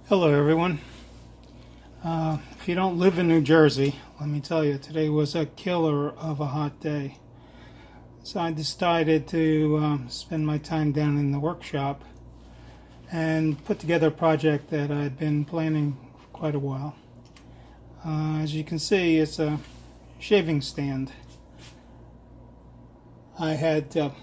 Hello everyone. If you don't live in New Jersey, let me tell you, today was a killer of a hot day. So I decided to spend my time down in the workshop and put together a project that I'd been planning for quite a while. As you can see, it's a shaving stand. I had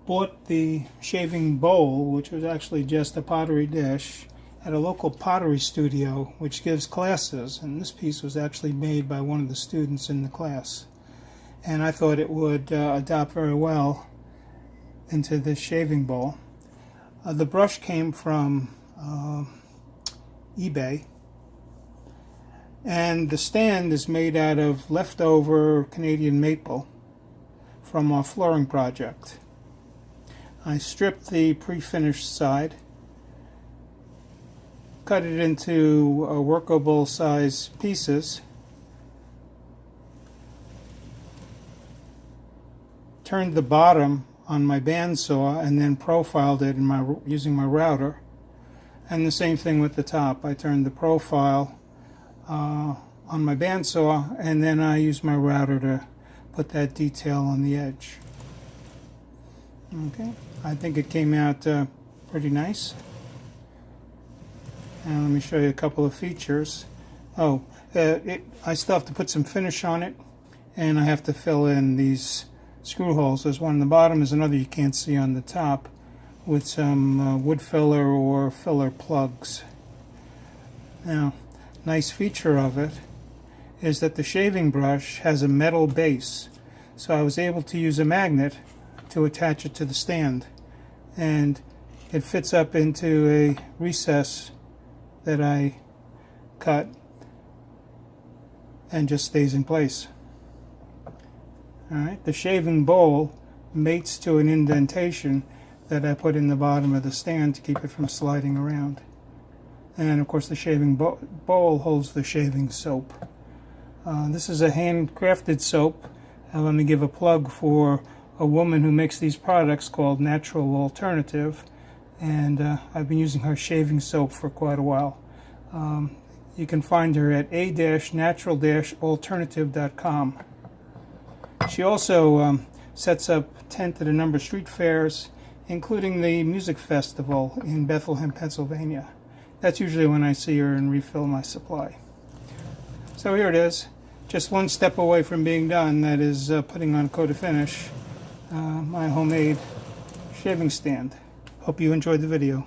bought the shaving bowl, which was actually just a pottery dish, at a local pottery studio which gives classes, and this piece was actually made by one of the students in the class, and I thought it would adapt very well into this shaving bowl. The brush came from eBay, and the stand is made out of leftover Canadian maple from our flooring project. I stripped the pre-finished side, cut it into workable size pieces, turned the bottom on my bandsaw and then profiled it using my router, and the same thing with the top. I turned the profile on my bandsaw and then I used my router to put that detail on the edge. Okay, I think it came out pretty nice. And let me show you a couple of features. I still have to put some finish on it, and I have to fill in these screw holes. There's one on the bottom, there's another you can't see on the top, with some wood filler or filler plugs. Now, nice feature of it is that the shaving brush has a metal base, so I was able to use a magnet to attach it to the stand, and it fits up into a recess that I cut and just stays in place. Alright, the shaving bowl mates to an indentation that I put in the bottom of the stand to keep it from sliding around. And of course the shaving bowl holds the shaving soap. This is a handcrafted soap. Let me give a plug for a woman who makes these products called Natural Alternative, and I've been using her shaving soap for quite a while. You can find her at a-natural-alternative.com. She also sets up tent at a number of street fairs, including the music festival in Bethlehem, Pennsylvania. That's usually when I see her and refill my supply. So here it is, just one step away from being done, that is putting on a coat of finish, my homemade shaving stand. Hope you enjoyed the video.